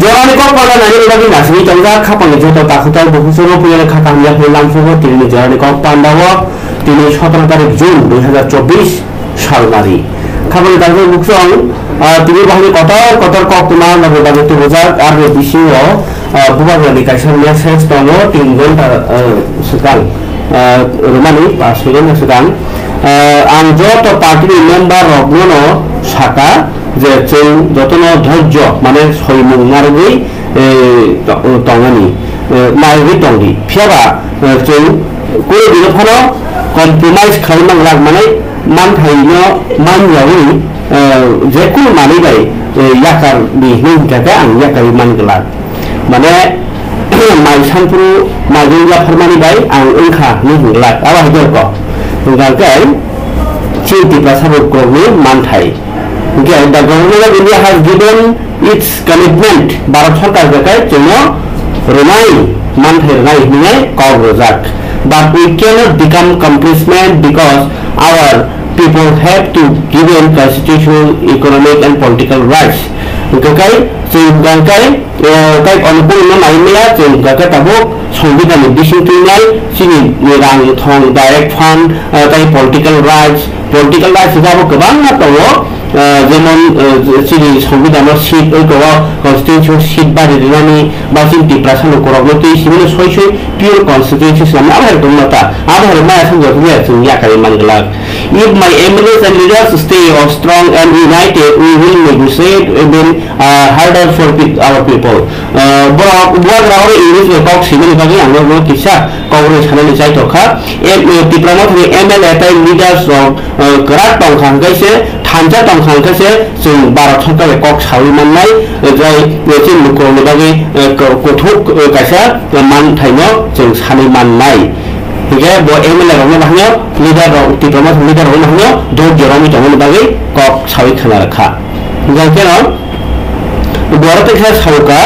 Jorani ko pada nani lagi nasi tangga kapang joto takutan bukusuno punya kakaknya pulang suhu tini jorani ko pandawa tini 17 তারিখ June 2024 সাল নারী খাবার দাগে বুকসং তিনি বাহিনী কতর কক তোমার নবদাগে তো বোঝা আর বিশিও বুবাগানি কাইসার মেসেজ দङ 3 ঘন্টা सिगां রমানি 5 মিনিট सिगां आं जत पार्टी मेम्बार रगनो साका जे जों जतन धैर्य माने सयमुं मारगै तंगानि मारगै तंगि फियाबा जों कोइ दिनफोराव कम्प्रोमाइज खालामनांला माने मानथाइनो मानयावै जेकुनु मानिबाय याकार बिनि थाखाय आं याकारि मानगला माने माइसानपुर माइला फरमानिबाय आं ओंखा नुगला आबा हजरको गाय चिंति प्रसाबक कोनि मानथाइ गाय दा government of India has given its commitment Bharat सरकार जाय जोङो रनाय मानथाइ रनाय हिने कवरजाक but we cannot become complacent because our people have to given constitutional economic and political rights गाय जों गाय अनुकूल माइमेला जों गाय ताबो संविधान डिसिप्लिनाल सिनि रां थं डाइरेक्ट फंड ताई पॉलिटिकल राइट्स जाबो गोबां दङ जेमन सिनि संविधानाव सीट ओइखौ कन्स्टिट्यूशन सीट बारि दिनानि बा सिन्ति प्रासन करबोति सिमनो सय पियर कन्स्टिट्यूशन सामना आबार दंमता आबार माया संजोया जों याकारि मानगला if my MLAs and leaders stay strong and united we will negotiate even harder for our people buat rawe English kok simeni bagi anggo kisah kawre sanani jai toka diploma thani MLA tai leaders gerak tongkhang kaise थांजा तंखां कासे जों भारत सरकार कक सावि माननाय जाय जों मुखरनि बागै गथौ कासा मान थाइनो जों सानै माननाय जे बो एमएलए रनो बाहायो लिडार डिप्लोमा लिडार रनो बाहायो दो जरामि तंगनि बागै कक सावि खाना रखा जायकेनो भारत के सावका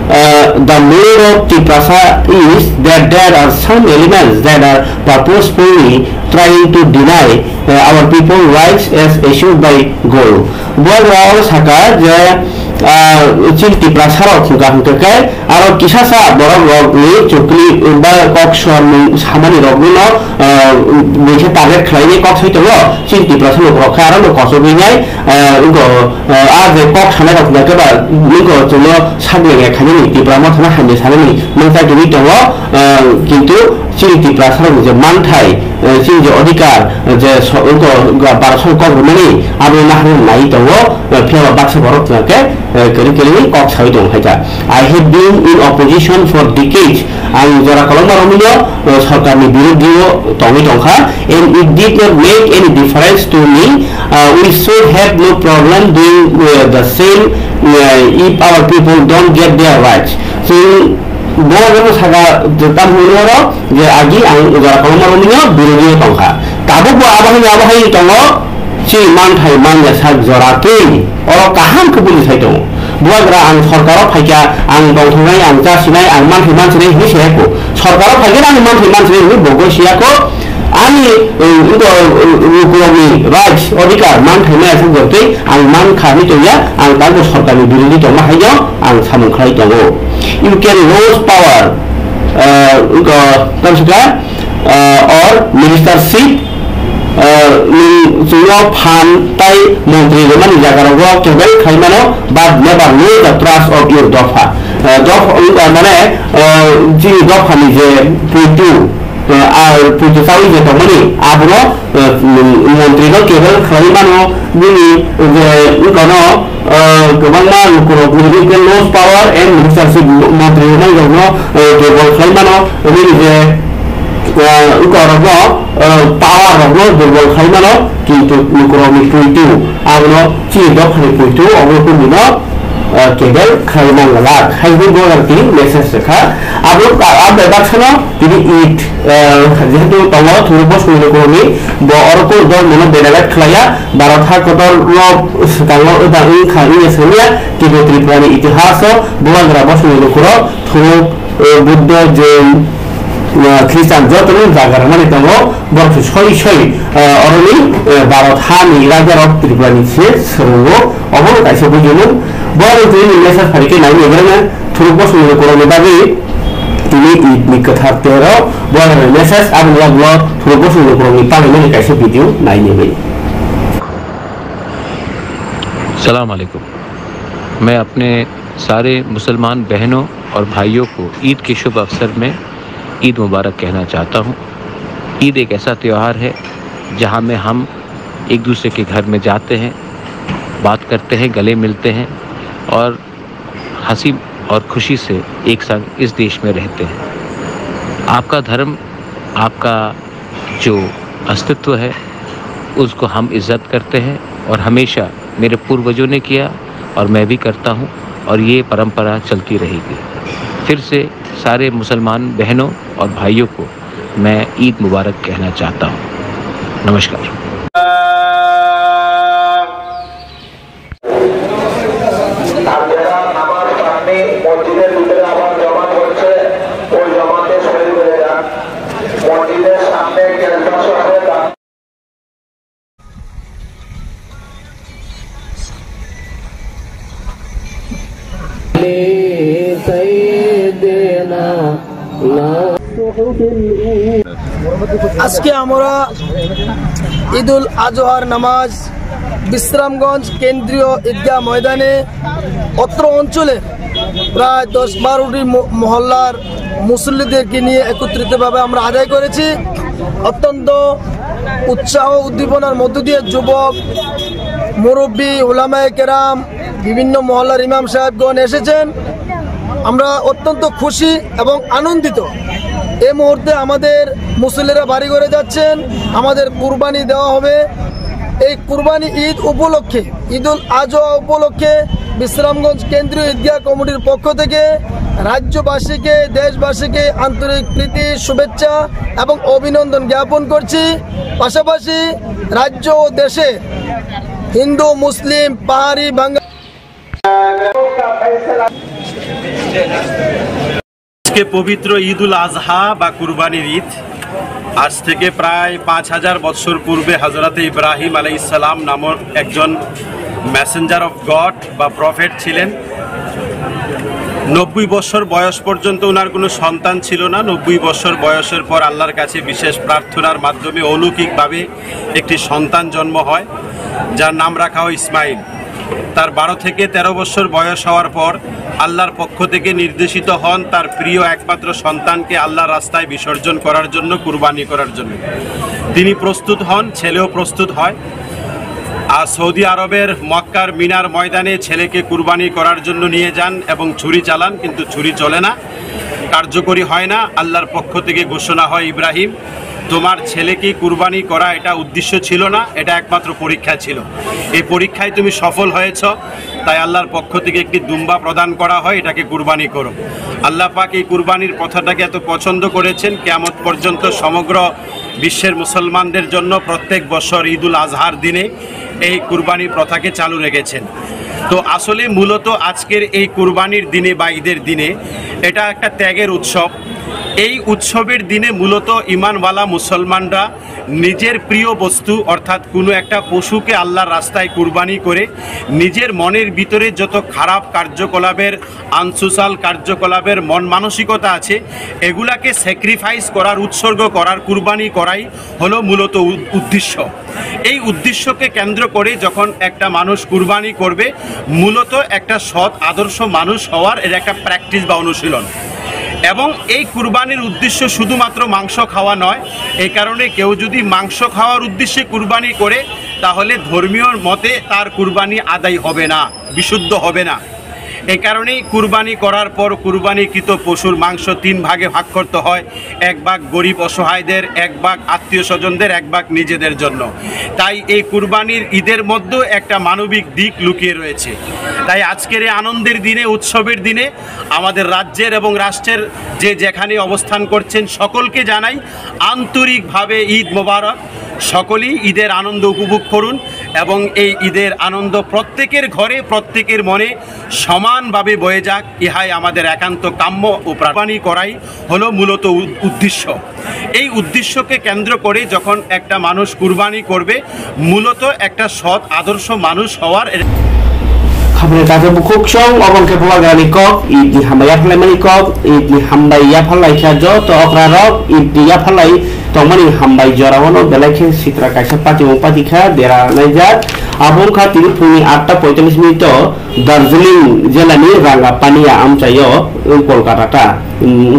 the meaning of Tiprasa is that there are some elements that are purposefully trying to deny our people rights as issued by Golu. Bolwal Saka je चिंति प्रसार खुगा और किसासा बरफ रगनि चुकली बा कक्सर सामानि रगनो मोनसे टारगेट खालायनि कक सैतल चिंति प्रसार रखा आरो कसबिनाय उगो आ जे कक सानाय रखना केबा उगो जोङो सागलेङा खानि तिब्रामा थाना हानि सानानि मोनसा दुनि दङ किन्तु चिंति प्रसार जे मानथाय चिं जे अधिकार जे उगो बारसन गभर्नमेन्टनि आरो नाहनि नाय दङ फियाबा बाक्सा बरफ के करिकलि कक साइ दं हायता I have been in opposition for decades आं जरा कलमा रमिनो सरकारनि बिरोधियो तङै दंखा and it did not make any difference to me we should have no problem doing the same if our people don't get their rights so बोरनो सागा जताम होरो जे आगि आं जरा कलमा रमिनो बिरोधियो दंखा ताबो आबाहाय दङ सि मानथाय मानया साग जराके अ काहाम कबुलि साइ दङ बुवाग्रा आं सरकाराव फायगा आं दंथनाय आं जासिनाय आं मानथाय मानसिनाय हिसेखौ सरकाराव फायगा आं मानथाय मानसिनाय हि बगसियाखौ आंनि रुकुलनि राइट्स अधिकार मानथाय माया संगतै आं मान खानि तया आं दाबो सरकारनि बिरोधि दङ हायो आं सामोनख्लाय दङ you can lose power or ministership जोङो फानताय मन्त्रि जमानि जागाराव cable खायमानो but never lose the trust of your दफा माने जि दफानि जे पुइटु पुइटुसावि जे दमनि आबनो मन्त्रिनो केबल खायमानो बिनि जे उकनो गोबांना लुकुरनि के loss power and ministership Mantri जमानि cable खायमानो बिनि जे उकरबो पावर रगनो दुर्बल खायमानो किन्तु लुकुरनि पुइटु आबनो चि दफानि पुइटु अबको बिनो केबल खायमांगला खायबो गरति मेसेज रेखा आबो आबे बाखसनो बिनि इट जेहेतु तंग थुरबो सुनिलुकुरनि बो अरको दल मनो बेदालात खलाया भारत हाकतर रो सकांग उदानि खानि एसनिया किबो त्रिपुरानि इतिहास बुवाग्रा बसुनिलुकुर थुरु बुद्ध जैन ख्रिस्टान जतनो जागारमानि दङ बरफ सय अरनि भारत हानि राजा रक त्रिपुरानि से सरंगो अबो काइसे बुजिनु তিনি মেসেজ ফারিকে নাই এবারে থুরুপ শুরু করতে দাবি তিনি ঈদ নিকথার তেরো বড় মেসেজ আর লাগলো থুরুপ শুরু করতে তাহলে মেরে কাছে ভিডিও নাই নেবে। अस्सलाम वालेकुम। मैं अपने सारे मुसलमान बहनों और भाइयों को ईद के शुभ अवसर में ईद मुबारक कहना चाहता हूँ। ईद एक ऐसा त्यौहार है जहाँ में हम एक दूसरे के घर में जाते हैं, बात करते हैं, गले मिलते हैं और हंसी और खुशी से एक संग इस देश में रहते हैं। आपका धर्म, आपका जो अस्तित्व है उसको हम इज़्ज़त करते हैं और हमेशा मेरे पूर्वजों ने किया और मैं भी करता हूँ और ये परंपरा चलती रहेगी। फिर से सारे मुसलमान बहनों और भाइयों को मैं ईद मुबारक कहना चाहता हूँ। नमस्कार। আজকে আমরা ঈদুল আজহার নামাজ বিশ্রামগঞ্জ কেন্দ্রীয় ঈদগাহ ময়দানে অত্র অঞ্চলে প্রায় 10-12টি মহল্লার মুসল্লিদেরকে নিয়ে একত্রিতভাবে আমরা আদায় করেছি। অত্যন্ত উৎসাহ উদ্দীপনার মধ্য দিয়ে যুবক, মুরব্বী, উলামায়ে কেরাম, বিভিন্ন মহল্লার ইমাম সাহেবগণ এসেছেন। আমরা অত্যন্ত খুশি এবং আনন্দিত। এই মুহূর্তে আমাদের মুসল্লিরা বাড়ি ঘরে যাচ্ছেন, আমাদের কুরবানি দেওয়া হবে। এই কুরবানি ঈদ উপলক্ষে, ঈদুল আজহা উপলক্ষে বিশ্রামগঞ্জ কেন্দ্রীয় ঈদগাহ কমিটির পক্ষ থেকে রাজ্যবাসীকে, দেশবাসীকে আন্তরিক প্রীতি, শুভেচ্ছা এবং অভিনন্দন জ্ঞাপন করছি। পাশাপাশি রাজ্য ও দেশে হিন্দু, মুসলিম, পাহাড়ি, বাঙালি আজকে পবিত্র ঈদুল আজহা বা কুরবানির ঈদ। আজ থেকে প্রায় 5000 বছর পূর্বে হযরত ইব্রাহিম আলাইহিস সালাম নামক একজন মেসেঞ্জার অফ গড বা প্রফেট ছিলেন। 90 বছর বয়স পর্যন্ত ওনার কোনো সন্তান ছিল না। 90 বছর বয়সের পর আল্লাহর কাছে বিশেষ প্রার্থনার মাধ্যমে অলৌকিকভাবে একটি সন্তান জন্ম হয়, যার নাম রাখা হয় ইসমাইল। তার 12 থেকে 13 বছর বয়স হওয়ার পর আল্লাহর পক্ষ থেকে নির্দেশিত হন তার প্রিয় একমাত্র সন্তানকে আল্লাহর রাস্তায় বিসর্জন করার জন্য, কুরবানি করার জন্য। তিনি প্রস্তুত হন, ছেলেও প্রস্তুত হয়। আর সৌদি আরবের মক্কার মিনার ময়দানে ছেলেকে কুরবানি করার জন্য নিয়ে যান এবং ছুরি চালান, কিন্তু ছুরি চলে না, কার্যকরী হয় না। আল্লাহর পক্ষ থেকে ঘোষণা হয়, ইব্রাহিম, তোমার ছেলেকে কুরবানি করা এটা উদ্দেশ্য ছিল না, এটা একমাত্র পরীক্ষা ছিল। এই পরীক্ষায় তুমি সফল হয়েছ, তাই আল্লাহর পক্ষ থেকে একটি দুম্বা প্রদান করা হয়, এটাকে কুরবানি করো। আল্লাহ পাক এই কুরবানির প্রথাটাকে এত পছন্দ করেছেন, কিয়ামত পর্যন্ত সমগ্র বিশ্বের মুসলমানদের জন্য প্রত্যেক বছর ঈদুল আজহার দিনে এই কুরবানি প্রথাকে চালু রেখেছেন। তো আসলে মূলত আজকের এই কুরবানির দিনে বা ঈদের দিনে এটা একটা ত্যাগের উৎসব। এই উৎসবের দিনে মূলত ঈমানওয়ালা মুসলমানরা নিজের প্রিয় বস্তু অর্থাৎ কোনো একটা পশুকে আল্লাহর রাস্তায় কুরবানি করে নিজের মনের ভিতরে যত খারাপ কার্যকলাপের, আনসোশাল কার্যকলাপের মন মানসিকতা আছে, এগুলাকে স্যাক্রিফাইস করার, উৎসর্গ করার, কুরবানি করাই হলো মূলত উদ্দেশ্য। এই উদ্দেশ্যকে কেন্দ্র করে যখন একটা মানুষ কুরবানি করবে, মূলত একটা সৎ আদর্শ মানুষ হওয়ার এর একটা প্র্যাকটিস বা অনুশীলন। এবং এই কুরবানির উদ্দেশ্য শুধুমাত্র মাংস খাওয়া নয়। এই কারণে কেউ যদি মাংস খাওয়ার উদ্দেশ্যে কুরবানি করে, তাহলে ধর্মীয় মতে তার কুরবানি আদায় হবে না, বিশুদ্ধ হবে না। এই কারণেই কুরবানি করার পর কুরবানিকৃত পশুর মাংস 3 ভাগে ভাগ করতে হয়। 1 ভাগ গরিব অসহায়দের, 1 ভাগ আত্মীয় স্বজনদের, 1 ভাগ নিজেদের জন্য। তাই এই কুরবানির ঈদের মধ্যেও একটা মানবিক দিক লুকিয়ে রয়েছে। তাই আজকের এই আনন্দের দিনে, উৎসবের দিনে আমাদের রাজ্যের এবং রাষ্ট্রের যে যেখানে অবস্থান করছেন সকলকে জানাই আন্তরিকভাবে ঈদ মোবারক। সকলেই ঈদের আনন্দ উপভোগ করুন এবং এই ঈদের আনন্দ প্রত্যেকের ঘরে, প্রত্যেকের মনে সমানভাবে বয়ে যাক। ইহাই আমাদের একান্ত কাম্য ও প্রাণী করাই হলো মূলত উদ্দেশ্য। এই উদ্দেশ্যকে কেন্দ্র করে যখন একটা মানুষ কুরবানি করবে, মূলত একটা সৎ আদর্শ মানুষ হওয়ার খাবনে তাতে বুকুক সং অবংকে পগানি কক ইদনি হামবায়া ফালাই মানি কক ইদনি হামবায়া ফালাই খাজো তো অকরা রক ইদনি ya ফালাই তমনি হামবাই জরাওনো বেলাইখে সিত্রা কাইসা পাতি পাতিখা Bera নাইজাত abong kha tini phuni 8:45 minit Darjeeling jilani Rangapania amchayo Kolkata ta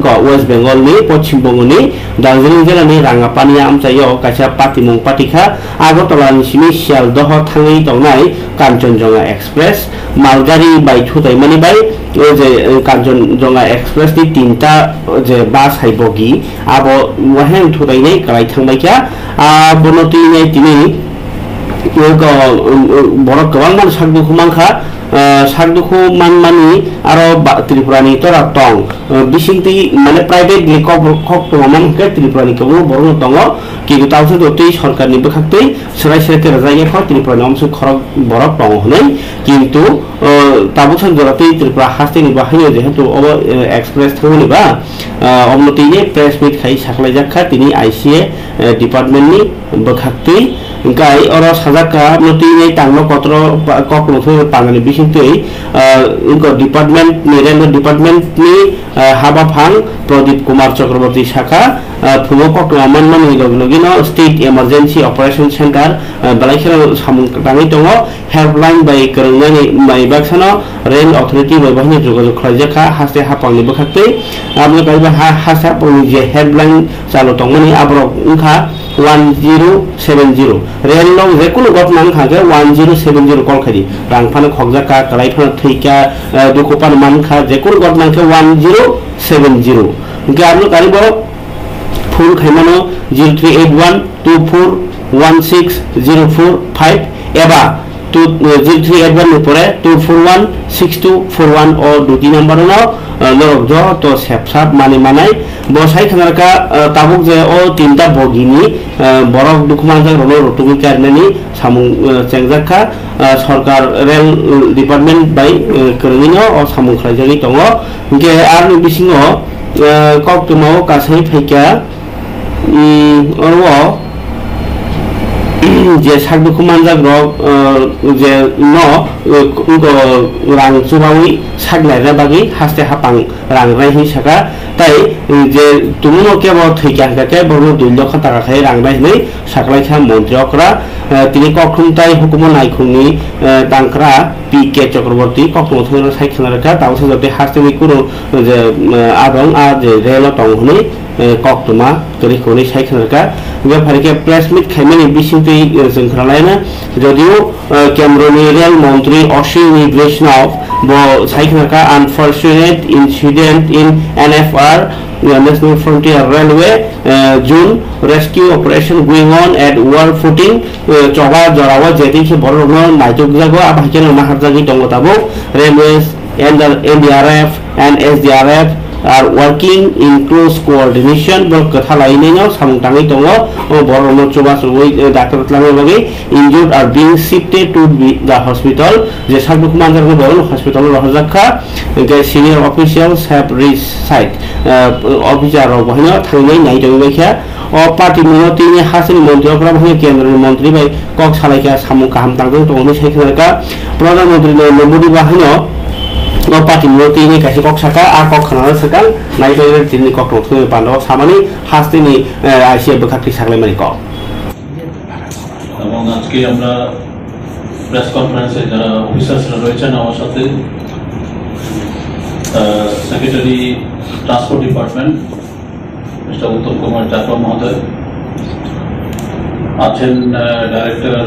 ko West Bengal ni Poschim Bongo ni Darjeeling jilani Rangapania amchayo kaisa patimung patikha Agartala ni simi Sialdah thangai tongnai Kanchenjunga Express Malgari bai thutai mani bai je Kanchenjunga Express ni tinta je bus hai bogi abo wahen thutai nei kalai thangbai kya bonoti nei tini borok gobaं man sakduku mankha sakduku manmani aro Tripurani tora tong bisingti mane privately kok toman ke Tripurani kebo borno tongo kintu tausa dotei sarkarni bokhaktei serai serke rajaya kho Tripurani amsu khorok borok tong honai kintu tabusan joratei Tripura hasteni bahayo jehetu obo express thoni ba omnoti ye press meet khai saklai jakha tini ICA department ni bokhaktei gai oro sajaka noti nei tanglo kotro kokno thoi pangani bisingtei inko department ni railway department ni Habafang Pradip Kumar Chakraborty Shaka Phumo kokno manmani logino state emergency operation center balaikha samung tangai tongo helpline by kerengani mai baksano rail authority by bahni jogojog khlaijaka haste hapangni bokhaktei abni kaiba hasa poni je helpline chalo tongmani abrok ungkha 1070 rail long je kono gotman khage 1070 call khadi rangphana khokjaka kalaifana theika dukopan mankha je kono gotman ke 1070 gabno karibo phone khaimano 0381241604 eba 0381 upore 2416241 o duti number no lorok jo to sepsap mani manai bo sai khanarka tabuk je o tinta bogini borok dukuman jang rono rotumi karnani samung chengjaka sarkar rail department by kerengino o samung khlaijagi tongo ge arni bisingo koktumo kasai phaika orwo je sakduku manjak rok je no rang chubawi saglai ra bagi haste hapang rang rai hi saka tai je tumuno kebo thika ke borno 2 lakh taka khai rang rai nei saklai kha মন্ত্রী okra tini kokhumtai hukumo naikhungni tangkra PK Chakraborty kokmo thona saikhanarka tawsa jote haste ni kuro je adong a je relo tonghuni koktuma tori khoni saikhanarka ge pharike press meet khaimani bisingtei jengkhralaina jodio Cameroon rail মন্ত্রী Ashwini Vaishnav bo saikhanarka unfortunate incident in NFR National Frontier Railway June rescue operation going on at war footing choba jorawa jeti ke borno naitok jago abhakeno maharjagi tongotabo railways and the NDRF and SDRF are working in close coordination bol katha laineno samungtangai tongo borno choba sugoi doctor tlangai bagi injured are being shifted to the hospital je sakduku manjar borno hospital rohjakha the senior officials have reached site officer ro bahino thangai nai tongbaikha o party minoti ni hasini মন্ত্রী okra bhai kendra মন্ত্রী bai kok salaika samung kaham tangdong tongoni saikhanarka pradhan mantri Modi bahino no party minoti ni kaisi kok saka a kok khana saka nai bai tini kok thoi pando samani hastini ICA bkhakti saklai mani kok এবং আজকে আমরা press কনফারেন্সে যারা অফিসার্সরা রয়েছেন আমার সাথে secretary transport department mister Uttam Kumar Chakma মহোদয় আছেন director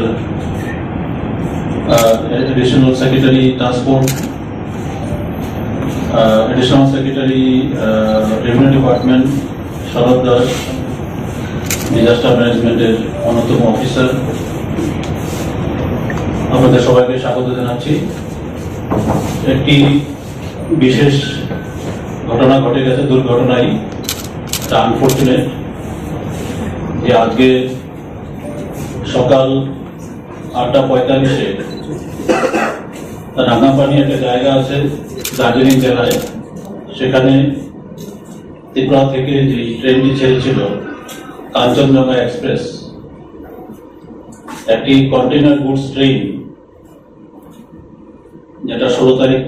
additional secretary transport additional secretary revenue department Sharat Das disaster ম্যানেজমেন্টের অন্যতম অফিসার আপনাদের সবাইকে স্বাগত জানাচ্ছি একটি বিশেষ ঘটনা ঘটে গেছে দুর্ঘটনাই আনফরচুনেট যে আজকে সকাল 8:45-এ রাঙ্গাপানি একটা জায়গা আছে দার্জিলিং জেলায় সেখানে ত্রিপুরা থেকে যে ট্রেনটি ছেড়েছিল কাঞ্চনজঙ্ঘা এক্সপ্রেস একটি কন্টেইনার গুডস ট্রেন যেটা 16 তারিখ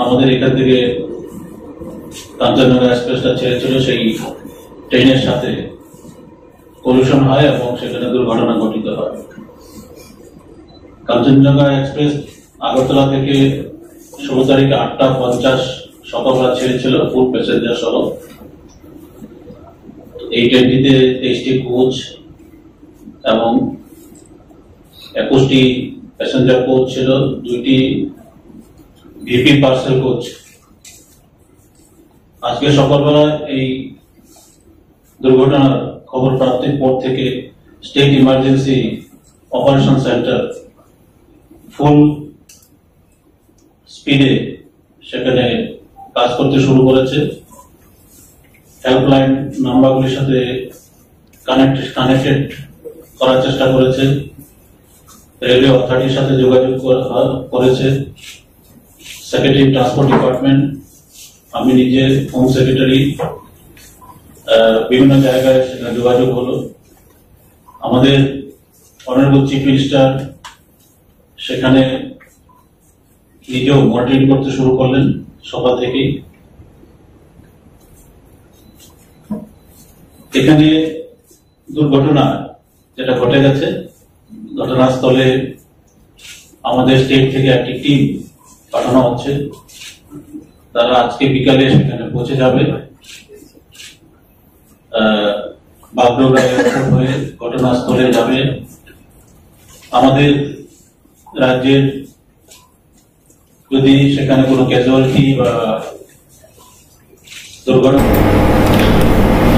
আমাদের এখান থেকে কাঞ্চনজঙ্ঘা এক্সপ্রেসটা ছেড়েছিল, সেই ট্রেনের সাথে কলিশন হয় এবং সেখানে দুর্ঘটনা ঘটিত হয়। কাঞ্চনজঙ্ঘা এক্সপ্রেস আগরতলা থেকে 16 তারিখ 8:50 সকালবেলা ছেড়েছিল ফুল প্যাসেঞ্জার সহ। এই ট্রেনটিতে 23টি কোচ এবং 21টি প্যাসেঞ্জার কোচ ছিল, 2টি ভিপি পার্সেল কোচ। আজকে সকালবেলা এই দুর্ঘটনার খবর প্রাপ্তির পর থেকে স্টেট ইমার্জেন্সি অপারেশন সেন্টার ফুল স্পিডে সেখানে কাজ করতে শুরু করেছে। হেল্পলাইন নাম্বারগুলির সাথে কানেক্টেড করার চেষ্টা করেছে, রেলওয়ে অথরিটির সাথে যোগাযোগ করেছে, সেক্রেটারি ট্রান্সপোর্ট ডিপার্টমেন্ট, আমি নিজে হোম সেক্রেটারি, বিভিন্ন জায়গায় সেখানে যোগাযোগ হলো। আমাদের অনারেবল চিফ মিনিস্টার সেখানে নিজেও মনিটরিং করতে শুরু করলেন সকাল থেকেই। এখানে দুর্ঘটনা যেটা ঘটে গেছে, ঘটনাস্থলে আমাদের স্টেট থেকে একটি টিম পাঠানো হচ্ছে, তারা আজকে বিকালে সেখানে পৌঁছে যাবে। বাগডোগরা এয়ারপোর্ট হয়ে ঘটনাস্থলে যাবে। আমাদের রাজ্যের যদি সেখানে কোনো ক্যাজুয়ালিটি বা দুর্ঘটনা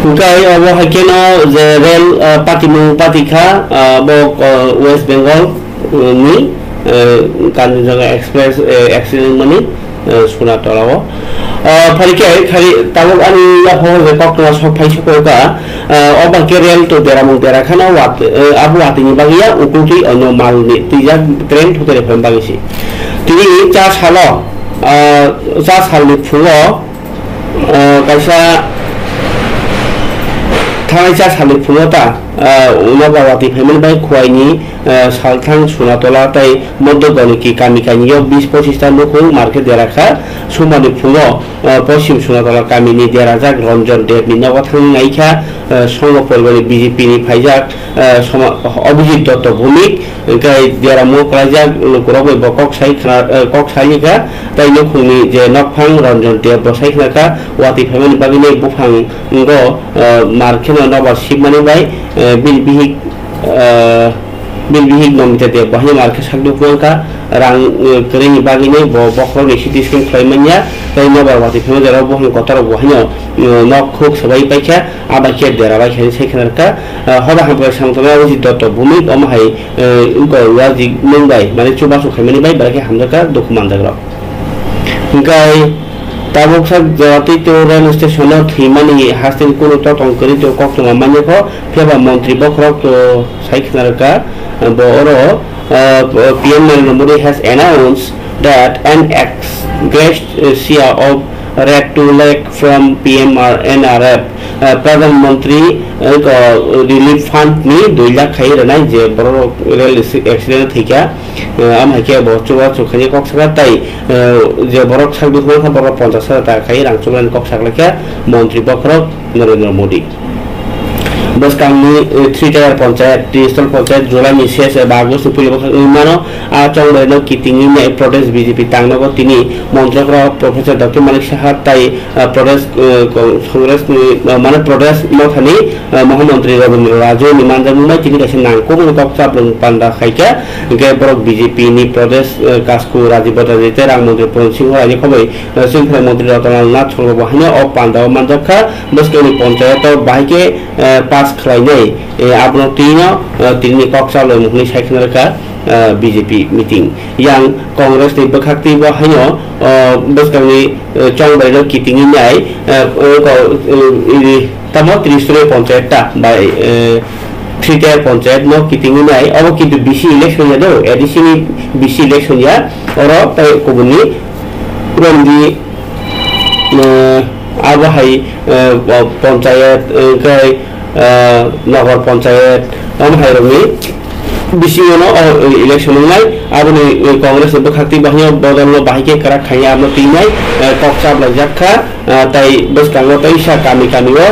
Ukai abo hakeno je rel patimu patikha bo West Bengal ni Kanchenjunga Express accident mani suna tolao pharike khari tabok ani ya phor je kokna sok phai sokoka oba ke rel to beramung berakhana wat abu atini bagia ukuti ono malni tijak train thotere pham bagisi tini cha salo cha salni phulo kaisa थानायचा Salik फुलता उनाबावाती female bye खुवाइनी सालथां सुनातला ताई मध्यगणिकी कामिकानियो 20-25 टा लोक market देराखा सुमानि फुङो पश्चिम सुनातला कामिनि देराजाक रंजन देवनि नगथां नाइखा संग परिबारनि BJP नि फाइजाक अभिजित दत्त भूमिक गाय देरामु क्राइजाक लोकरबे बकक साइखा कक साइखा ताई लोकनि जे नकफां रंजन देव बसाइखनाका वाती फेमेल बागिनि बुफां गो मार्केट नबा शिबमानि बाय बिलबिहिक नमिते दे बहाय मार्केट साकदु फुंका रां करेनि बागिनि बखरनि सिटी स्किम खालामनाया ताई नबा वाती फेमेल देरा बहन कतार बहायनो नक खुक सबाय पाइखा आबाखे देराबाय खेनि साइखनारका हबा हामपा सांतना उजि दत्त भूमि अमहाय उको वाजि मुंबाई माने चुबासु खालामनि बाय बाखे हामजाका डकुमेन्ट जाग्रा गाय ताबुकसा जवाती तो रेल स्टेशन थीमानी हास्तिन कुनु ततंग करि तो कक्तमा मानेको फेबा मंत्री बखरक तो साइखनारका बोरो PM Narendra Modi has announced that an ex-gratia of Red 2 lakh from PMNRF Pradhan Mantri Relief Fund ni 2 lakh khai ranai je boro rail accident thika am hake bo chuwa chukhani kok saka tai je borok sagdu khona boro 50,000 ta khai rang chulan kok saklaka Mantri Bakrok Narendra Modi बस कामनी 3 tyre panchayat digital panchayat जुलाई शेष बागो सुपुली निर्माण आचंगनो कितिंगी ने प्रदेश BJP तांगनगो तिनी मंत्रकरा professor doctor Manik Saha ताई प्रदेश कांग्रेस माने प्रदेश मथानी महामंत्री रविन्द्र राजू निमानजा मुंबई तिनी कासे नांगको कक्सा पांडा खाइका गे बरक बीजेपी नि प्रदेश कास्कु राजीव बटाजेते रां मंत्री पूर्ण सिंह रानी खबै सिंह मंत्री रतनलाल नाथ छलग बहाने अ पांडा मानजखा बस केनि पंचायत बाइके खालायनाय आपनो तिनी कक्साल मुखनि साइखनारका बीजेपी मीटिंग yang कांग्रेस नि बखाक्ति बहायनो बसकानि चंगबायनो कितिंगि नाय तमो 30 पंचायत ता बाय 3 टायर पंचायत नो कितिंगि नाय अब किन्तु बीसी इलेक्शन यादो एडिसिनि बीसी इलेक्शन या अरो ताय कोबुनि रंदी आबहाय पंचायत गाय नगर पंचायत अमहायरनि बिसिङाव इलेक्सन नाय आबनि कांग्रेस बखाक्ति बाहियाव बदलनो बाहिके करा खाया आमनो तिनाय कक्साब लाजाखा ताई बसकांगो तैसा कामी कामीओ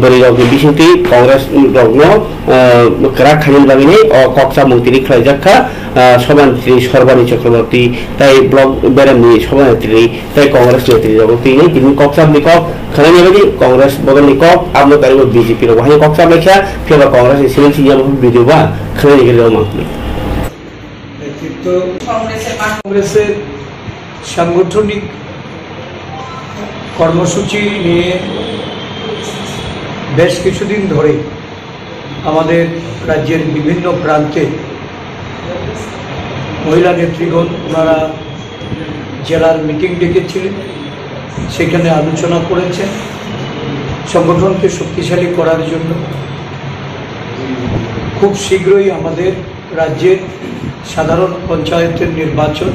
बरिगावनि बिसिंति कांग्रेस रगनो करा खायनि बागिनि कक्साब मुक्ति खायजाखा सभानेत्री सरबानी चक्रवर्ती ताई ब्लक बेरामनि सभानेत्री ताई कांग्रेस नेत्री रगति नै तिनि कक्साबनि कप खानानि बागि कांग्रेस बदलनि कप आमनो कारिबो बीजेपी रो बाहिया कक्साब लेखा फेबा कांग्रेस सिलेन्सि याबो भिडियोबा खानानि गेजेराव माखलि नेतृत्व कांग्रेसेर সাংগঠনিক কর্মসূচি নিয়ে বেশ কিছুদিন ধরে আমাদের রাজ্যের বিভিন্ন প্রান্তে মহিলা নেতৃগণ ওনারা জেলার মিটিং ডেকেছিলেন, সেখানে আলোচনা করেছেন সংগঠনকে শক্তিশালী করার জন্য। খুব শীঘ্রই আমাদের রাজ্যের সাধারণ পঞ্চায়েতের নির্বাচন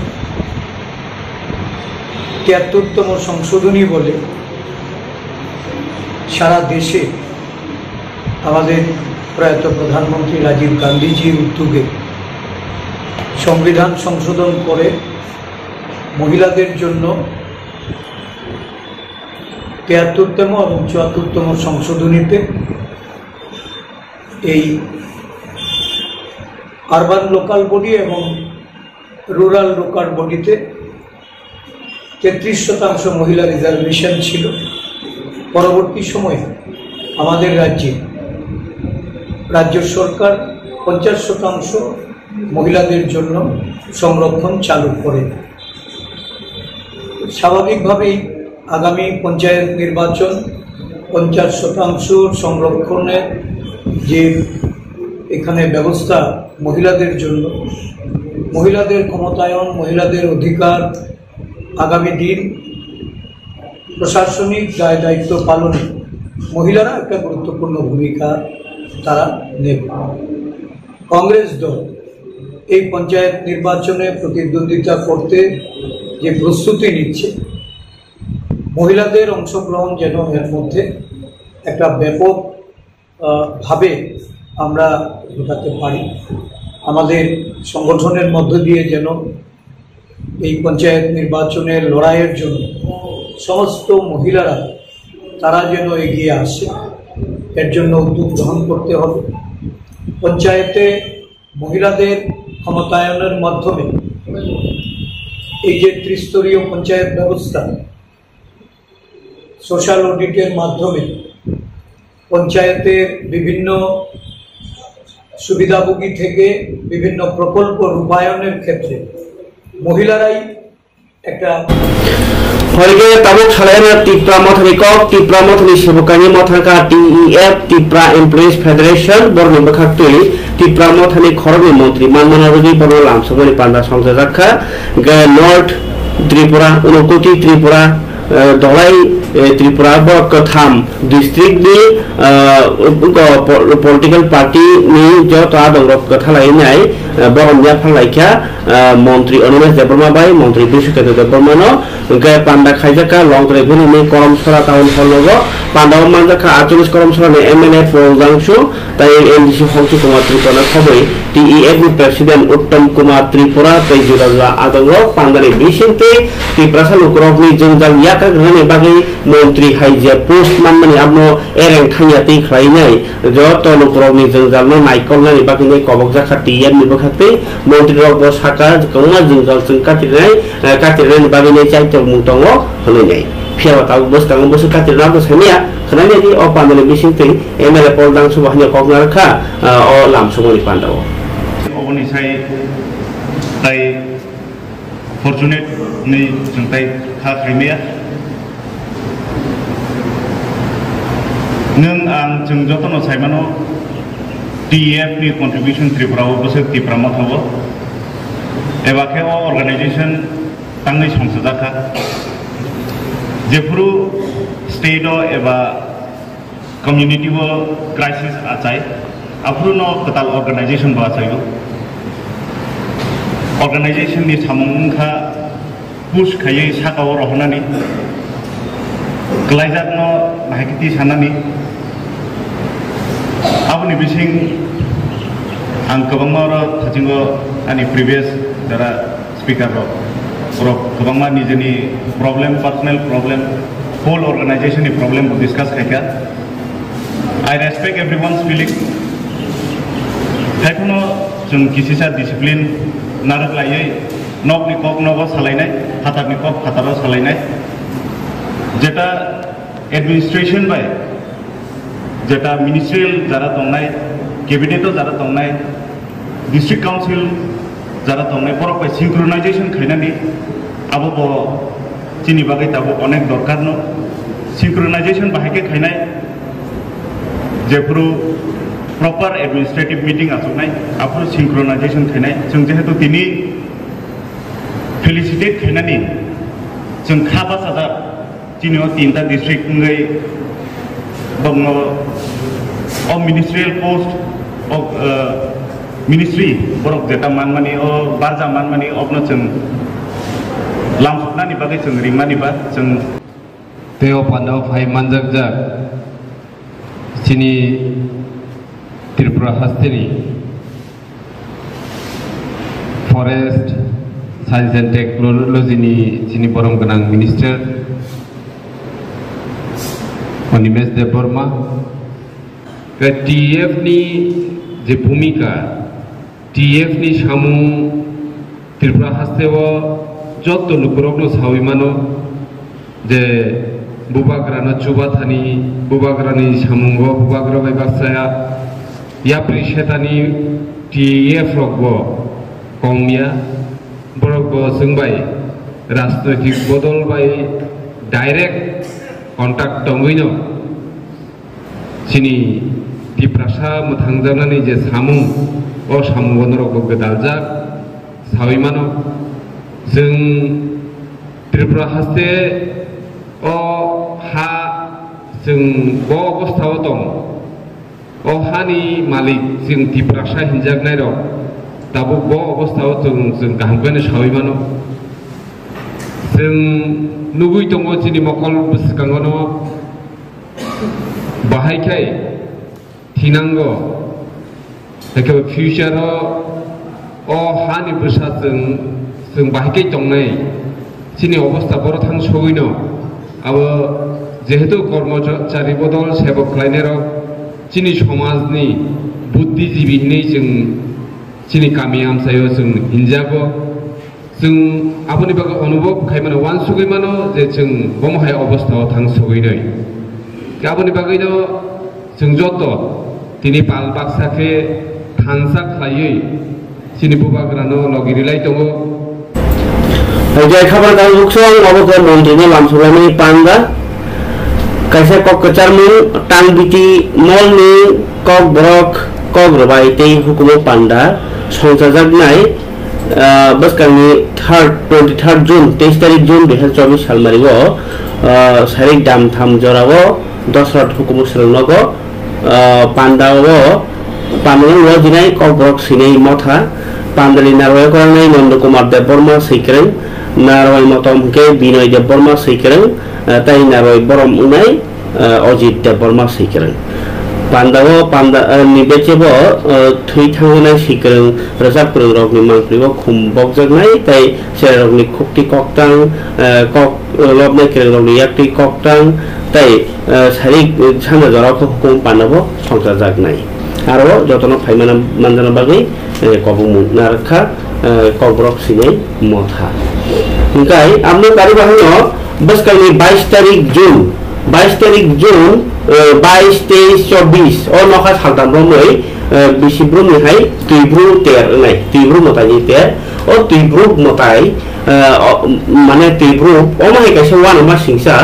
৭৩তম সংশোধনী বলে সারা দেশে আমাদের প্রয়াত প্রধানমন্ত্রী রাজীব গান্ধীজির উদ্যোগে সংবিধান সংশোধন করে মহিলাদের জন্য ৭৩তম এবং ৭৪তম সংশোধনীতে এই আরবান লোকাল বডি এবং রুরাল লোকাল বডিতে ৩৩% মহিলা রিজার্ভেশন ছিল। পরবর্তী সময়ে আমাদের রাজ্য সরকার ৫০% মহিলাদের জন্য সংরক্ষণ চালু করে। স্বাভাবিকভাবেই আগামী পঞ্চায়েত নির্বাচন ৫০% সংরক্ষণের যে এখানে ব্যবস্থা মহিলাদের জন্য, মহিলাদের ক্ষমতায়ন, মহিলাদের অধিকার, আগামী দিন প্রশাসনিক দায় দায়িত্ব পালনে মহিলারা একটা গুরুত্বপূর্ণ ভূমিকা তারা নেবে। কংগ্রেস দল এই পঞ্চায়েত নির্বাচনে প্রতিদ্বন্দ্বিতা করতে যে প্রস্তুতি নিচ্ছে, মহিলাদের অংশগ্রহণ যেন এর মধ্যে একটা ব্যাপক ভাবে আমরা ঘটাতে পারি। আমাদের সংগঠনের মধ্য দিয়ে যেন এই পঞ্চায়েত নির্বাচনের লড়াইয়ের জন্য সমস্ত মহিলারা তারা যেন এগিয়ে আসে, এর জন্য উদ্যোগ গ্রহণ করতে হবে। পঞ্চায়েতে মহিলাদের ক্ষমতায়নের মাধ্যমে এই যে ত্রিস্তরীয় পঞ্চায়েত ব্যবস্থা, সোশ্যাল অডিটের মাধ্যমে পঞ্চায়েতের বিভিন্ন সুবিধাভোগী থেকে বিভিন্ন প্রকল্প রূপায়ণের ক্ষেত্রে মহিলারাই একটা হরিগে তাবুক সালায়না ত্রিপুরা মথানি কক ত্রিপুরা মথানি সেবকানি মথাকা টিইএফ ত্রিপুরা এমপ্লয়িজ ফেডারেশন বর্ণ বখাক্তই ত্রিপুরা মথানি খরবি মন্ত্রী মানমানারুজি বর্ণ লামসমনি পান্ডা সংসদ রাখা নর্থ ত্রিপুরা উনকোটি ত্রিপুরা দলাই ত্রিপুরা বকথাম ডিস্ट्रिक्ट नि पॉलिटिकल पार्टी नि जो ता दंग कथालायनाय बरमया फालायखा मंत्री अनिमेश देबबर्मा बाय मंत्री बिशुकेन्द्र देबबर्मानो गे पांडा खायजाका लंग्रे गुनि करमसरा टाउन हलगो पांडाव मानजाका 48 करमसरानि एमएलए प्रजांशु ताई एनडीसी हंसु कुमार त्रिपुरा खबै टीईएफ नि प्रेसिडेंट उत्तम कुमार त्रिपुरा ताई जुराजा आदंगो पांडानि बिसिंते त्रिपुरा सालुकरनि जोंजाल याका ग्रहनि बागै मंत्री हाइजे पोस्ट मानमानि आबनो एरें थांयाति खलायनाय जो तलुकरनि जोंजालनो नायकलनानि बागै कबक जाखा टीएम नि बखाते मंत्री रगबो साका गंगा जोंजाल जों कातिरनाय बागै चाइतो मुंतंगो होनाय फियावा ताव बसतांग बस कातिरना बसनिया खनानि दि अ पांडनि बिसिंते एमएलए पलदां सुबाहनि कगनारखा अ लामसमनि पांडाव अबनिसाय ताई फर्चुनेट नै जोंताय खा खायमेया नों आं जों जतन साइमानो टीएफ नि कंट्रीब्यूशन त्रिपुराव बोसोर त्रिपुरा माथावो एबा के अर्गानाइजेशन तांनै संसदाखा जेफुरु स्टेट एबा कम्युनिटी क्राइसिस आचाय आफुरु न कताल अर्गानाइजेशन बाचायो अर्गानाइजेशन नि सामुंखा पुश खायै साकाव रहनानै ग्लाइजाकनो नायकिति सानानै आबनि बिसिं आं गोबांमा थाजिंगो आंनि प्रिभियास जारा स्पिकार गोबांमा निजेनि problem personal problem whole organisation problem discuss खायखा आई रेस्पेक्ट एवरीवन्स फिलिंग खायखौनो जों किसिसा डिसिप्लिन नारगलायै नकनि कक नगाव सालायनाय हातारनि कक हाताराव सालायनाय जेटा एडमिनिस्ट्रेशन बाय जेटा मिनिस्ट्रियल जारा दंनाय कैबिनेटआव जारा दंनाय डिस्ट्रिक्ट काउंसिल जारा दंनाय बरक बाय सिंक्रोनाइजेशन खायनानै आबो चिनि बागै दाबो अनेक दरकार न सिंक्रोनाइजेशन बाहायके खायनाय जेफोरो प्रॉपर एडमिनिस्ट्रेटिव मीटिंग आसुनाय आफोर सिंक्रोनाइजेशन खायनाय जों जेहेतु दिनै फेलिसिटेट खायनानै जों खाबा साजा चिनियाव 3टा डिस्ट्रिक्ट गै दङ अ मिनिस्ट्रियल पोस्ट अफ मिनिस्ट्री बरक जेटा मानमानि अ बारजा मानमानि अबनो जों लामसुनानि बागै जों रिमानि बा जों तेव पान्डाव फाइ मानजाक जा चिनि त्रिपुरा हास्टेनि फरेस्ट साइंस एंड टेक्नोलॉजी चिनि बरम गोनां मिनिस्टार अनिमेश देबबर्मा टीएफ नि जे भूमिका टीएफ नि सामु त्रिपुरा हास्टेव जत लुकुरकनो साविमानो जे बुबाग्रानो चुबाथानि बुबाग्रानि सामुंगो बुबाग्रा बाय बाक्साया याप्रि शेतानि टीएफ रगबो कमिया बरगबो जोंबाय राजनैतिक बदल बाय डाइरेक्ट कन्टाक्ट दंगैनो चिनि तिप्रासा मुथांजानानै जे सामुं अ सामुंगनरगबो गोदालजाक साविमानो जों त्रिपुरा हास्ते अ हा जों ब अबस्थायाव दं अ हानि मालिक जों तिप्रासा हिनजागनाय र दाबो ब अबस्थायाव जों गाहामखौनो साविमानो जों नुगै दङ जोंनि मकल बुसखाङावनो बाहायखाय थिनांगौ एखेबारे फिउचाराव अ हानि बुसा जों बाहायखाय दंनाय जोंनि अबस्था बर' थां सहैनो आबो जेहेतु कर्मचारी बदल सेबक खालायनायाव जोंनि समाजनि बुद्धिजीबि जों जोंनि गामि आमसायाव जों हिनजागो जों आबोनि बागै अनुभव खायमानो वान सुगैमानो जे जों बमहाय अबस्थायाव थां सहैनाय आबोनि बागैनो जों जत दिनै बाल बाक्साखे थांसा खालायै जोंनि बुबाग्रानो लगिरिलाय दङ जाय खाबार गाल लुक्सं अबोखौ मन्दिरनि लामसुलानि पांगा कायसे कक कचारमु टांबिति मलनि कक ब्रक कक रबाय ते हुकुम पांडा संसाजागनाय बसकांनि 23 जून 23 तारिख जून 2024 सालमारिगो सारिक दाम थाम जरावो दसरत हुकुम सरनगो पांडावो पामनो दिनाय कक ब्रक सिनै मथा पांडली नारवाय करनाय नंद कुमार देबबर्मा सैकरें नारवाय मतम के बिनय देबबर्मा सैकरें ताई नारवाय बरम उनाय अजित देबबर्मा सैकरें पांडावो पांडा निबेचेबो थै थांनाय सैकरें रजाक प्रग्रामनि मांफ्रिबो खुमबक जगनाय ताई सेरगनि खुक्ति कक्तां कक लबनाय केरगनि याक्ति कक्तां ताई सारि साना जराखौ हुकुम पांडावो संसा जगनाय आरो जतन फाइमाना मानजाना बागै कबुमु नारखा कब्रक सिनै मथा ओंखाय आमनो गारि बाहायनो बसकालनि 22 तारिख जून 22 23 24 अ नखा सालदाम रमै बिसिब्रुनिहाय तुइब्रु तेर नाय तुइब्रु मतानि तेर अ तुइब्रु मताय माने तुइब्रु अमाय कासे वान मा सिंसा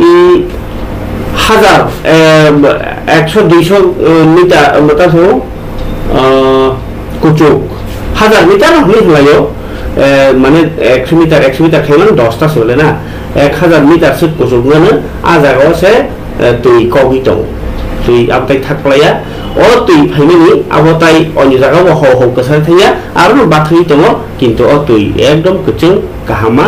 1000 100-200 मिटार मतासो कुचुक 1000 मिटार हमें हलायो माने 100 मिटार खायमान 10टा सोले ना 1000 मिटार से कुचुकनो आजागाव से तुई कवि दं तुई आपताय थाखलाया अ तुई फाइमानि आबताय अन्य जागाव हो कसर थाया आरो बाथै दङ किन्तु अ तुई एकदम कुचिं kahama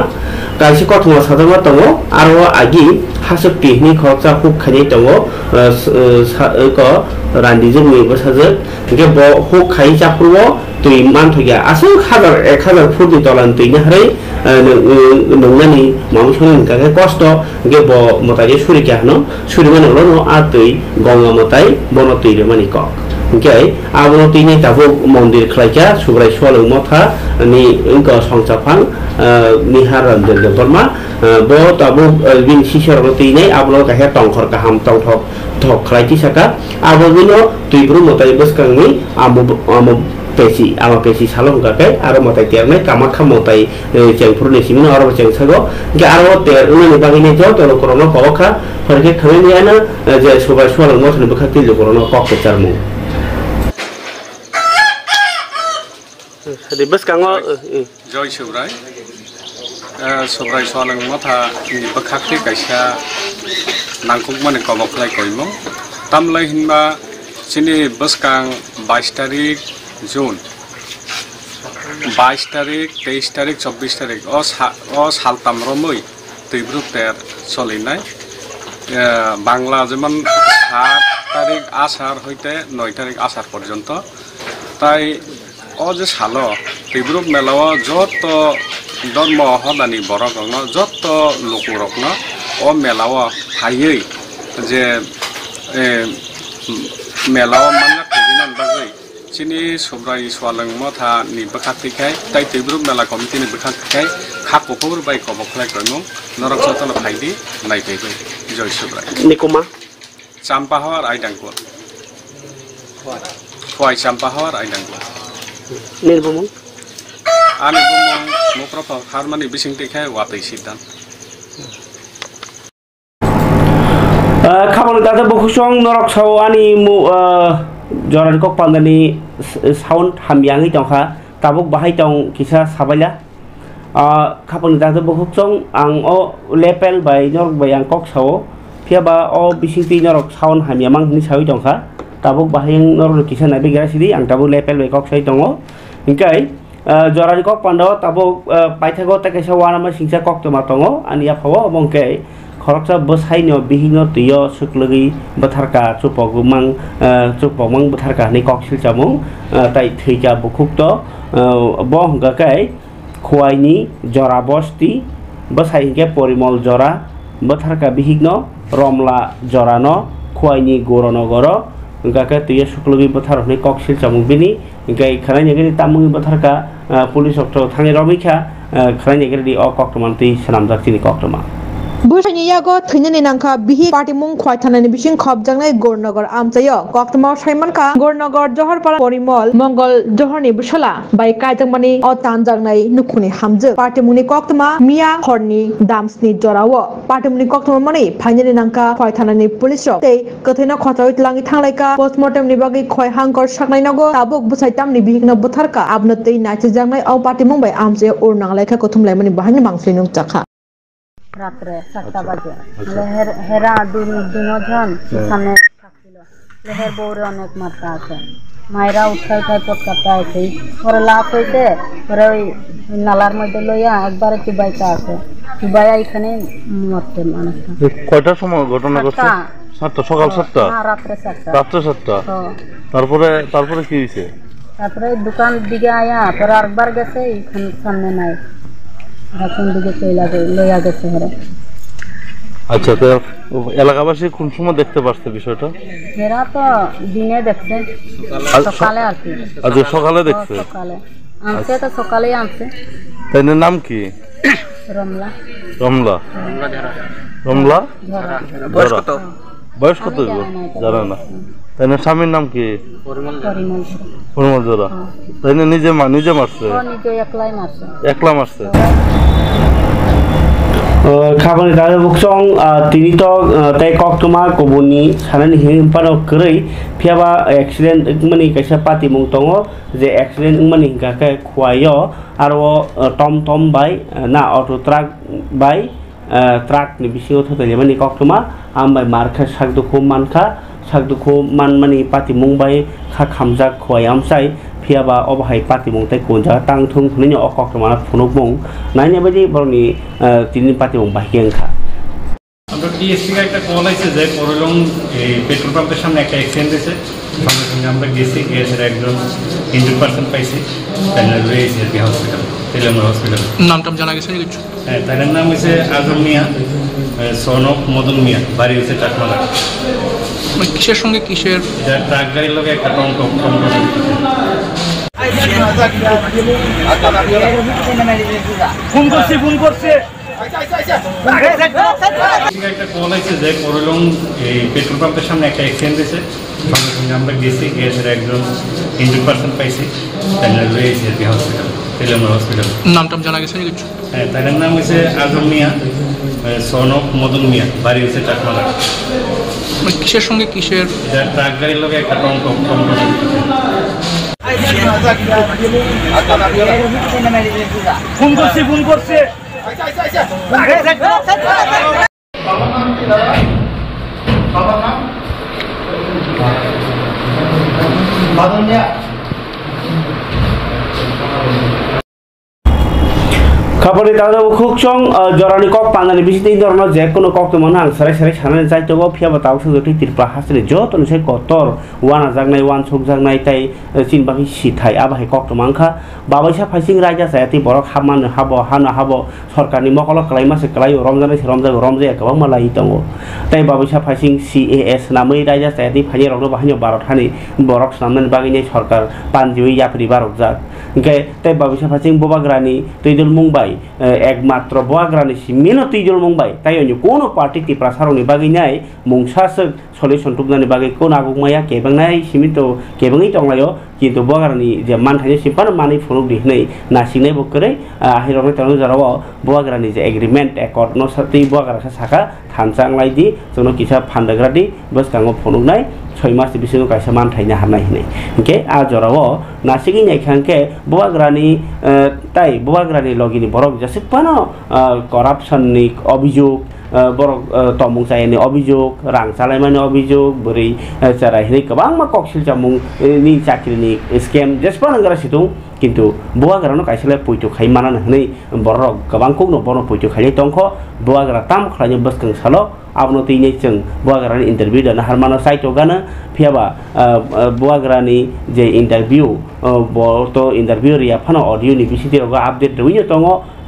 kaisi kothoma sadama tongo aro agi hasukti ni khorcha huk khani tongo ko randi jumi bosajak ge bo huk khai chapruo tui man thoya asu 1000 foot tolan tui na hare nongnani mamsoni ka kosto ge bo motai suri kyano suri mane no atui gonga motai bono tui re mani kok okay abono tui ni tabu mondir khlaika subrai swalung motha ni ko songchapang ni haran de borma bo tabu bin sisor tui nei abono ka he tongkhor ka ham tong thok thok khlaiki saka abobino tui bru motai boskang ni amo pesi ama pesi salong kakai aro motai tiarne kamakha motai jengpur ni simino aro jengsago ge aro te uni bagini jo to korono kokha horke khameni ana je subai swalong mothni bakhati jo korono kokke charmu sadi bas kango joy subrai swalong motha ni bakhati kaisa nangkuk mane kobok lai koimo tamlai hinba sini baskang 22 tarik June 22 তারিখ 23 তারিখ 24 তারিখ ও সালতাম রমই তৈব্রুতের চলিনাই বাংলা যেমন 7 তারিখ আষাঢ় হইতে 9 তারিখ আষাঢ় পর্যন্ত তাই ও যে সাল তৈব্রুক মেলাও যত ধর্ম হদানি বরগন যত লোকরকন ও মেলাও হাইयै যে মেলাও মাননা তেজিনান বাগৈ Sini sobrai swaleng motha ni bakhati kai tai tibru mela komiti ni bakhati kai khap kokor bai kobok khai koimong norok sotolo phaidi nai kai joy sobrai nikuma champahar aidangko khoi champahar aidangko nirbumong ani bumong moprofa harmani bising tikai watai sidan khabon data bokhusong norok saw ani mu Joran kok pandani sound hamyangi tongkha tabuk bahai tong kisa sabaila khapang da bokhuk chong ang o lepel bai norok bai ang kok sao phiaba o bisingti norok sound hamyamang ni sawi tongkha tabuk bahai norok kisa nabi gara sidi ang tabuk lepel bai kok sai tongo ingkai joran kok pando tabuk paithago ta kaisa wana ma singsa kok to ma tongo ani aphawo bongkai khoroksa bosaino bihino tiyo suklagi batharka chupomang batharka ni koksil chamung tai theija bukhukto bong gakai khwaini jora bosti bosaike porimol jora batharka bihigno romla jorano khwaini goronogoro gakai tiyo suklagi bathar ni koksil chamung bini gai khanai negeri tamung batharka police okto thani romikha khanai negeri o koktomanti sanamjak chini koktoma Bushani yago thunani nangkha bihi party mung khwai thanani bising khobjangnai gornagar amchayo koktama saimanka gornagar johorpara porimol mongol johorni bushala bai kaijangmani o tanjangnai nukhuni hamje party mungni koktama mia khorni damsni jorawo party mungni koktama mani phainani nangkha khwai thanani police rok tei kathaina khotawit langi thanglaika postmortem ni bagi khwai hangkor saknai nago tabuk busaitam ni bihikna butharka abnatei nachijangnai o party mung bai amchayo urnanglaika kothumlai mani bahani mangslai chakha রাত্রে 7টা বাজে হেরা দুজন সামনে থাকছিল লেহের বউরে অনেক মাত্রা আছে মায়েরা উঠাই পটকাটা আছে পরে লাভ হইতে পরে ওই নালার মধ্যে লইয়া একবারে চুবাইটা আছে চুবাইয়া এখানে মরতে মানুষটা কয়টার সময় ঘটনা ঘটছে 7টা সকাল 7টা রাত্রে 7টা তারপরে কি হইছে তারপরে দোকান দিকে আয়া পরে আরেকবার গেছে এখানে সামনে নাই রাতের দিকে লইয়া গেছে হেরে আচ্ছা তো এলাকাবাসী কোন সময় দেখতে পারছে বিষয়টা এরা তো দিনে দেখছে সকালে আর কি আজ সকালে দেখছে সকালে আনছে তো সকালেই আনছে তাই নাম কি রমলা রমলা বয়স কত জানা না তাই না স্বামীর নাম কি পরিমল জোড়া তাই না নিজে মারছে একলা মারছে খাবানি দাদা বুকসং তিনি তো তাই কক্তমা কবুনি সানানি হিমপানো কरै फियाबा एक्सीडेंट माने कैसा पार्टी मुं दङ जे एक्सीडेंट माने गाके खुवायो आरो टम टम बाय ना अटो ट्राक बाय ट्राक नि बिसिङाव थतले माने कक्तमा आमबाय मारखा सागदुखौ मानखा सागदुखौ मान माने पार्टी मुं बाय खा खामजा खुवाय आमसाय फियाबा अबहाय पार्टी मुं तै कोनजा तांग थुं खुनिनो अकक्टमाना फुनुक मुं नाइने बायदि बरनि तिनि पार्टी मुं बाहिकेंखा আমরা টিএসসি का একটা কল আছে যে করলং এই পেট্রোল পাম্পের সামনে একটা অ্যাক্সিডেন্ট হয়েছে সঙ্গে সঙ্গে আমরা গেছি গ্যাসের একজন ইনজুর্ড পার্সন পাইছি তাই রয়েছে আর কি হসপিটাল তেলেঙ্গানা হসপিটাল নামটা জানা গেছে কিছু হ্যাঁ তার নাম হচ্ছে আজম মিয়া সন অফ মদন মিয়া বাড়ি হচ্ছে চাকমালা কিসের সঙ্গে কিসের ট্রাক গাড়ির লোক একটা টমটম ফোন করছে একটা কল আছে যে করলং এই পেট্রোল পাম্পের সামনে একটা অ্যাক্সিডেন্ট হয়েছে সঙ্গে সঙ্গে আমরা গেছি গ্যাসের একজন ইনজুর্ড পার্সন পাইছি তাই রয়েছে আর কি হসপিটাল তেলেঙ্গানা হসপিটাল নামটা জানা গেছে কিছু হ্যাঁ তার নাম হচ্ছে আজম মিয়া সন অফ মদন মিয়া বাড়ি হচ্ছে চাকমালা কিসের সঙ্গে কিসের ট্রাক গাড়ির লোক একটা টমটম ফোন করছে खबरनि दादा खुकचं जरानि कक पानानि बिसिते धरनो जे कोनो कक तो मन आं सराय सराय सानानै जायतो गो फियाबा ताव सजोति तिरपा हासले जत नसे कतर वाना जागनाय वान सक जागनाय ताय चिन बाखि सिथाय आबाहाय कक तो मांखा बाबायसा फाइसिं राजा जायाति बरक हामानो हाबो हानो हाबो सरकारनि मकल कलाय मासे कलाय रमजानाय रमजाया गोबां मालाय दङ ताय बाबायसा फाइसिं CAS नामै राजा जायाति फानि रगनो बाहायनो भारत हानि बरक सामनानै बागिनै सरकार पानजिवि याफरि भारत जा ओंखाय ताय बाबायसा फाइसिं बबाग्रानि दैदल मुंबाई एकमात्र बोआग्रानि सिमिनो तैजल मुंबाई ताई अन्य कोनो पार्टी तिप्रा सारनि बागैनाय मुंसासो सलिउसन तुबनानि बागै कोन आगुमाया केबांनाय सिमितो केबाङै दंलायो किन्तु बोआग्रानि जे मानथायनि सिपान मानै फुनुक दिहनै नासिनाय बकरै आहिरनो तनो जराव बोआग्रानि जे एग्रीमेंट एकर्ड न साथै बोआग्राखा साखा थानसांलायदि जोंनो किसा फानदग्रादि बसकाङो फुनुकनाय 6 मास बिसिनो कायसा मानथायनो हानाय हनै ओके आ जराव नासिगि नायखांके बोआग्रानि ताई बोआग्रानि लगिनि बरक जसेबानो करापसननि अभियोग बरक तमुं जायनि अभियोग रां चालायमानि अभियोग बोरै चारायहै गोबां मा कक्सिल जामुंनि चाकरिनि स्केम जेसेबानो गासै दं किन्तु बोआग्रानो कायसालाय पयतो खाय मानानो हनै बरक गोबांखौ न बनो पयतो खाय दंख बोआग्रा ताम खालायनो बसकं सालो आबनो तैनै जों बोआग्रानि इन्टारभिउ दानो हारमानो साइटो गानो फियाबा बोआग्रानि जे इन्टारभिउ बतो इन्टारभिउ रिया फानो अडियोनि बिसितिरगो आपडेट रइनो दङ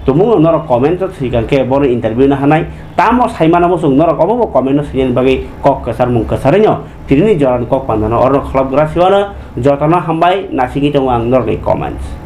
तुमुङो नर कमेन्ट सिगांके बनो इन्टारभिउ न हानाय तामो साइमानामो जों नर कबो कमेन्ट सिगेन बागै कक कसार मुं कसारैनो तिरिनि जरान कक पान्दानो अरनो खलाब ग्रासिवानो जतन हामबाय नासिगि दङ आं नरनि कमेन्ट्स